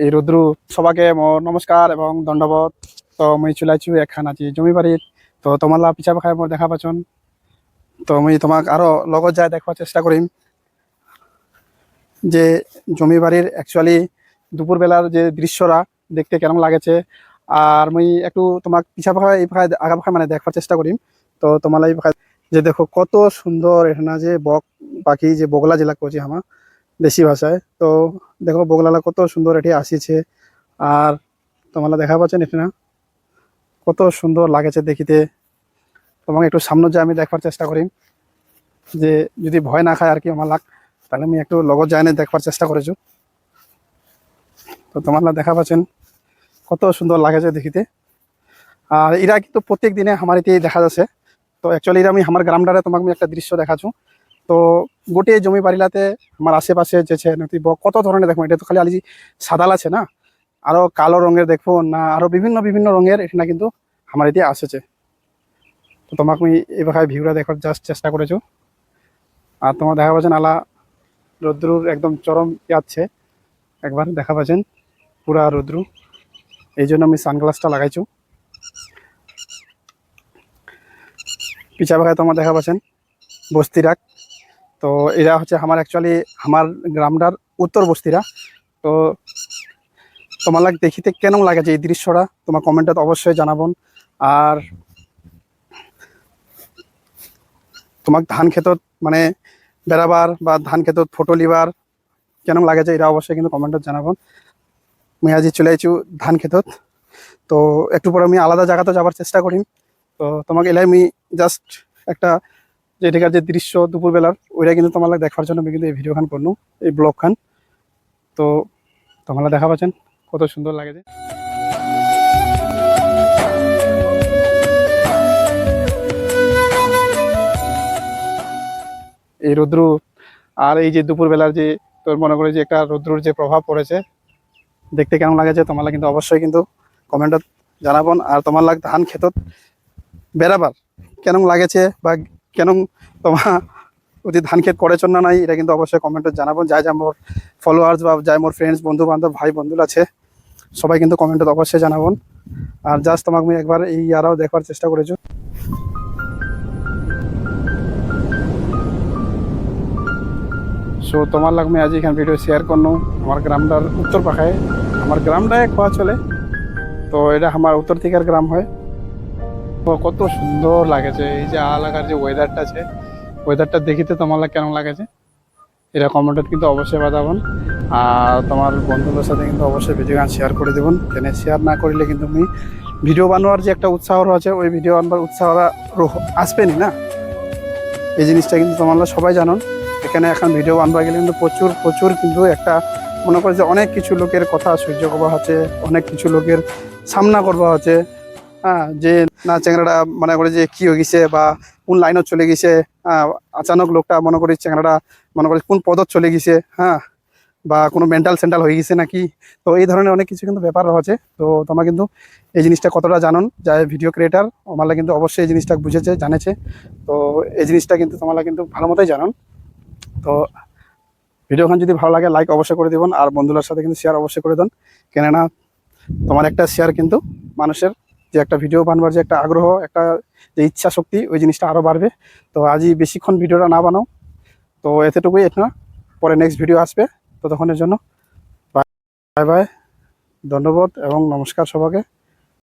এই রুদ্রু সবাকে মোর নমস্কার এবং দণ্ডবোধ। তো মুই চলাইছু এখন আছি জমি বাড়িত। তো তোমালা পিছা পাখায় মোর দেখা পাচন। তো মুই তোমাক আরো লগত যাই দেখবার চেষ্টা করিম যে জমি বাড়ির অ্যাকচুয়ালি দুপুরবেলার যে দৃশ্যরা দেখতে কেমন লাগেছে। আর মুই একটু তোমাক পিছা পাখায় এই পাখায় আগা পাখায় মানে দেখবার চেষ্টা করিম। তো তোমালা এই পাখায় যে দেখো কত সুন্দর এখানে যে বক পাখি যে বগলা জেলা করছি আমার দেশি ভাষায়। তো দেখো বগলালা কত সুন্দর এটি আসিছে। আর তোমরা দেখা পাচ্ছেন এখানে কত সুন্দর লাগেছে দেখিতে। তোমাকে একটু সামনে যে আমি দেখবার চেষ্টা করি যে যদি ভয় না খায় আর কি আমার লাগ, তাহলে আমি একটু লগত যাই না দেখবার চেষ্টা করেছো। তো তোমরা দেখা পাচ্ছেন কত সুন্দর লাগেছে দেখিতে। আর এরা কিন্তু প্রত্যেক দিনে আমার এতে দেখা যাচ্ছে। তো অ্যাকচুয়ালি এরা আমি আমার গ্রামটারে তোমাকে আমি একটা দৃশ্য দেখাচ্ছু। তো গোটে জমি বাড়িলাতে আমার আশেপাশে যে নদী কত ধরনের দেখো, এটা তো খালি আলি সাদাল আছে না, আরো কালো রঙের দেখবো না, আরো বিভিন্ন বিভিন্ন রঙের এখানে কিন্তু আমার এতে আসেছে। তো তোমাকে আমি এই ভাষায় ভিউটা দেখার জাস্ট চেষ্টা করেছো। আর তোমার দেখা পাচ্ছেন আলা রৌদ্রুর একদম চরম যাচ্ছে, একবার দেখা পাচ্ছেন পুরা রৌদ্রু। এই জন্য আমি সানগ্লাসটা লাগাইছো। পিছা ভাষায় তোমার দেখা পাচ্ছেন বস্তিরাক। তো এরা হচ্ছে আমার অ্যাকচুয়ালি আমার গ্রামটার উত্তর বস্তিরা। তো তোমার দেখিতে কেমন লাগেছে এই দৃশ্যটা তোমার কমেন্টে তো অবশ্যই জানাবন। আর তোমাক ধান ক্ষেতত মানে বেড়াবার বা ধান ক্ষেতত ফটো লিবার কেমন লাগেছে এটা অবশ্যই কিন্তু কমেন্টত জানাবন। মুই আজি চলে আইছু ধান ক্ষেতত। তো একটু পরে আমি আলাদা জায়গাতে যাবার চেষ্টা করিম। তো তোমাকে এলাই আমি জাস্ট একটা যে এটাকার যে দৃশ্য দুপুরবেলার ওইটা কিন্তু তোমার দেখার জন্য আমি কিন্তু এই ভিডিও খান করনু, এই ব্লগ খান। তো তোমরা দেখা পাচ্ছেন কত সুন্দর লাগেছে। এই রৌদ্র আর এই যে দুপুরবেলার যে তোর মনে করে যে একটা রৌদ্রুর যে প্রভাব পড়েছে দেখতে কেমন লাগেছে তোমরা কিন্তু অবশ্যই কিন্তু কমেন্টত জানাবন। আর তোমার ধান ক্ষেতত বেড়াবার কেমন লাগেছে বা কেন তোমার যদি ধান ক্ষেত করেছ না নাই এটা কিন্তু অবশ্যই কমেন্টে জানাবো। যাই যা মোর ফলোয়ার্স বা যাই মোর ফ্রেন্ডস বন্ধু বান্ধব ভাই বন্ধু আছে সবাই কিন্তু কমেন্টে অবশ্যই জানাবন। আর জাস্ট তোমাকে আমি একবার এই আরও দেখবার চেষ্টা করেছো। সো তোমার আমি আজ এখানে ভিডিও শেয়ার করনো আমার গ্রামটার উত্তর পাখায়। আমার গ্রামটায় খোয়া চলে, তো এটা আমার উত্তর দিকের গ্রাম হয়। তো কত সুন্দর লাগেছে এই যে এলাকার যে ওয়েদারটা আছে, ওয়েদারটা দেখিতে তোমার কেমন লাগেছে এটা কমেন্টত কিন্তু অবশ্যই বাজাবেন। আর তোমার বন্ধুদের সাথে কিন্তু অবশ্যই ভিডিও গান শেয়ার করে দেবেন। কেন শেয়ার না করলে কিন্তু আমি ভিডিও বানানোর যে একটা উৎসাহ আছে ওই ভিডিও বানাবার উৎসাহটা আসবেনি না। এই জিনিসটা কিন্তু তোমরা সবাই জানো। এখানে এখন ভিডিও বানবা গেলে কিন্তু প্রচুর প্রচুর কিন্তু একটা মনে করে যে অনেক কিছু লোকের কথা সহ্য করবা হচ্ছে, অনেক কিছু লোকের সামনা করবা হচ্ছে। হ্যাঁ, যে না চ্যাংড়াটা মনে করে যে কি হয়ে গেছে বা কোন লাইনত চলে গেছে। আচানক লোকটা মনে করি চ্যাংড়াটা মনে করি কোন পদত চলে গেছে, হ্যাঁ, বা কোনো মেন্টাল সেন্টাল হয়ে গেছে নাকি। তো এই ধরনের অনেক কিছু কিন্তু ব্যাপার রয়েছে। তো তোমরা কিন্তু এই জিনিসটা কতটা জানুন যাই ভিডিও ক্রিয়েটার আমার কিন্তু অবশ্যই এই জিনিসটা বুঝেছে জানেছে। তো এই জিনিসটা কিন্তু তোমরা কিন্তু ভালো মতোই জানুন। তো ভিডিওখান যদি ভালো লাগে লাইক অবশ্যই করে দেবেন আর বন্ধুদের সাথে কিন্তু শেয়ার অবশ্যই করে দেন। কেননা তোমার একটা শেয়ার কিন্তু মানুষের যে একটা ভিডিও বানাবার যে একটা আগ্রহ, একটা যে ইচ্ছা শক্তি ওই জিনিসটা আরও বাড়বে। তো আজই বেশিক্ষণ ভিডিওটা না বানাও, তো এতটুকুই। এটা পরে নেক্সট ভিডিও আসবে, ততক্ষণের জন্য বাই বাই, ধন্যবাদ এবং নমস্কার সবাইকে।